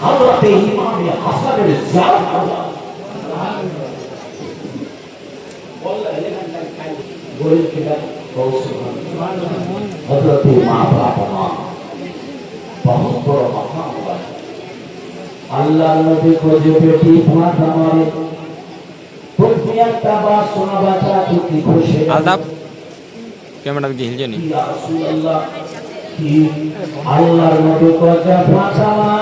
हजरत इमाम हसन जियारत करलाम बोल के हजरत माँ फातिमा बहुत बड़ा मकाम हुआ अल्लाह नबी को जो बेटी फातिमा ने दुनिया तबा सुना बता की खुशी আলতাফ ক্যামেরা দিকে হিলছে নি या रसूल अल्लाह की अल्लाह नबी को जो फातिमा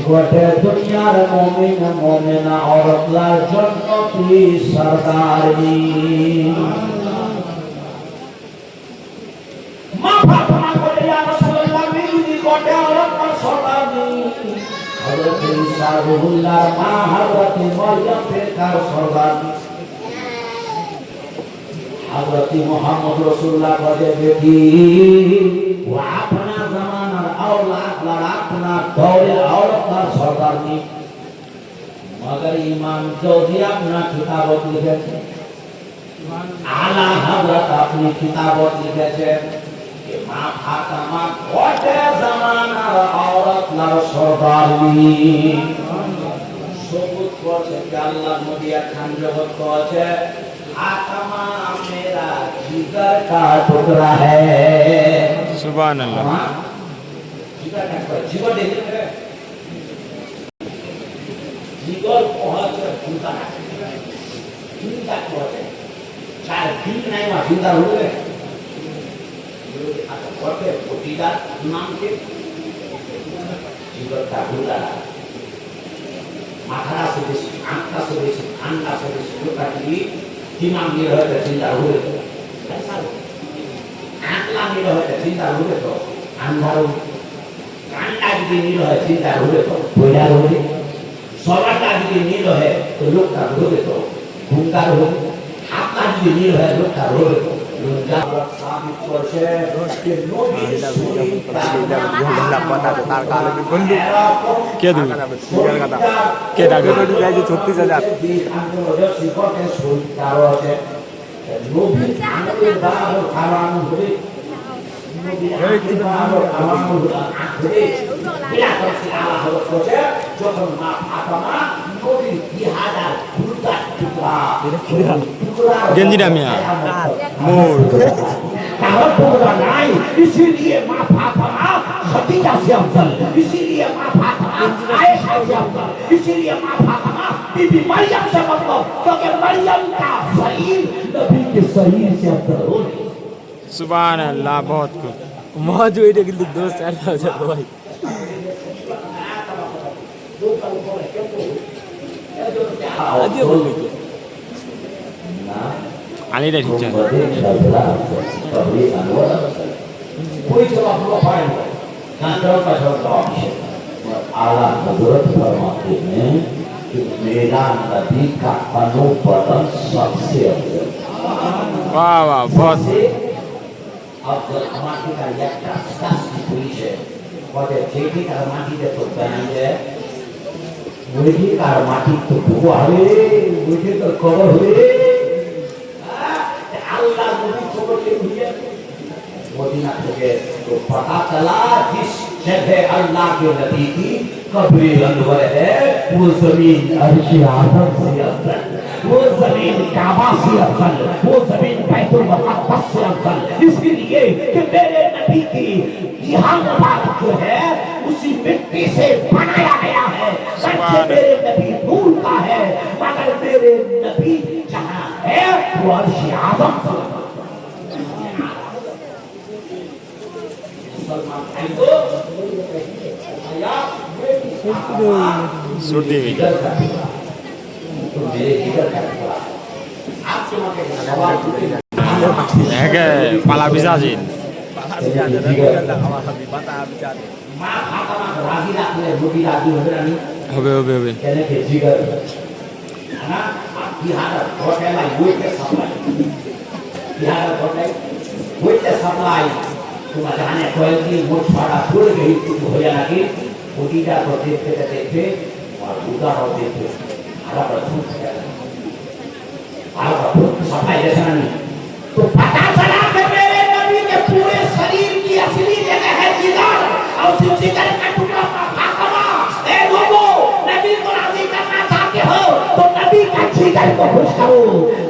গোটে দুনিয়ার মুমিন মুমিনা औरतलार जन्नती सरदारनी मां फातिमा को या रसूलुल्लाह मेरी गोटे औरतलार सरदारनी हजरत ईसा रुहुल्लाह मां हजरत मरियम बेकार सरदारनी हजरत मोहम्मद रसूलुल्लाह को बेटी वो अपना जमाना औलाद लड़ाकना दौरे औरतलार सरदारनी मगर इमाम जौहरी अपना किताबत लिखेছে आला हजरत अपनी किताबत लिखेছে कि मां फातिमा गोटे जमानार औरतलार सरदारनी सबूत করছে कि আল্লাহ নবী খান জগত করেছে फातिमा मेरा जिगर का टुकड़ा है সুবহান আল্লাহ जीवन देखते जीवन पहुंच चिंता चिंता करते चार दिन नहीं हुआ चिंता हो गए आता करते पोटीदार नाम के जीवन का भूला माथा से बेसी आंखा से बेसी अंडा से बेसी लोटा की दिमाग में रहे चिंता हो गए ऐसा आंखला में रहे चिंता हो गए तो अंधारो कांडा যদি নীল হয় চিন্তা হবে তো বইলার হবে সবাটা যদি নীল হয় তো লোকটা হবে তো ঘুমকার হবে হাতটা যদি নীল হয় লোকটা হবে তো লোকটা সাবিত করছে যে নবীর তার কালে বন্ধু কে দিবে কে ডাকে তো দিবে যে 36000 শিখতে সইতার আছে নবীর আমাদের বাবা খাওয়ানো হবে गंजी डामिया मोर इसीलिए माँ फातिमा खदीजा से अफजल इसीलिए माँ फातिमा आयशा से अफजल इसीलिए माँ फातिमा बीबी मरियम से मतलब क्योंकि मरियम का शरीर नबी के शरीर से अफजल हो रही সুবহান আল্লাহ বহুত খুব মজা এটা কিন্তু দোস্ত আর দাও ভাই আজকে বলবি কি আলী রে ঠিক আছে कोई जवाब नहीं पाएगा ना जवाब का जवाब आला हजरत फरमाते हैं कि मेरा नबी का अनुपदन सबसे अफजल वाह वाह बहुत अफजल माटी का एक दस की पुलिस है और जेठी का माटी दे तो बनाई है मुर्गी का माटी तो भूआ है मुर्गी तो कवर है अल्लाह नबी खबर के हुई मदीना से तो पता चला जिस जगह अल्लाह के नबी की कब्र अनवर है वो जमीन अर्श आज़म से अफजल वो जमीन काबा से अफजल वो जमीन बैतुल मुक़द्दस से अफजल इसलिए कि मेरे नबी की यहाँ मुबारक जो है उसी मिट्टी से बनाया गया है मेरे नबी नूर का है मगर मेरे नबी जहाँ है वो अर्श आज़म से सुर्दी में है के पाला बिसा जिन হবে হবে হবে तुम्हारे जाने कोई की मोट फाड़ा छोड़ गई कुछ हो जाना कि उठीटा को देखते और उदा हो देखते हरा पर फूट गया हरा पर फूट सफाई जैसा नहीं तो पता चला कि मेरे नबी के पूरे शरीर की असली जगह है जिगर जहन को खुश करो,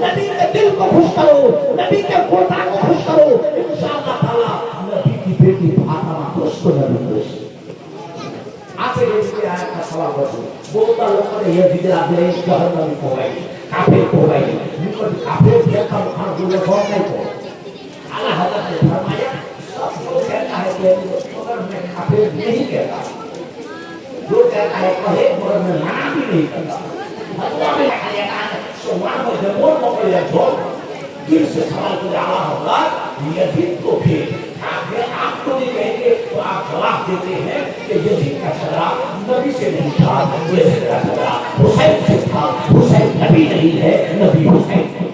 नबी के दिल को खुश करो, नबी के कोटा को खुश करो। इंशाअल्लाह ताला नबी की बेटी फातिमा खुश को नबी खुश। आके ये आयत का सवाल करो, बोलता लोगों ने ये जिक्र आपने जहन्नम को गए, काफिर को गए, निकट काफिर देखा खान बोले कौन नहीं को। आला हज़रत ने फरमाया सब लोग कहता है कि मगर मैं काफिर नहीं कहता, जो कहता है कहे मगर मैं मना भी नहीं करता। अल्लाह ने कहा सोमवार को जमोर को ले छोड़ दिल से सवाल को आला होगा यजीद को भी काफिर आपको नहीं कहेंगे तो आप जवाब देते हैं कि यजीद का झगड़ा नबी से नहीं था, यजीद का झगड़ा हुसैन से था। हुसैन नबी नहीं है, नबी हुसैन है।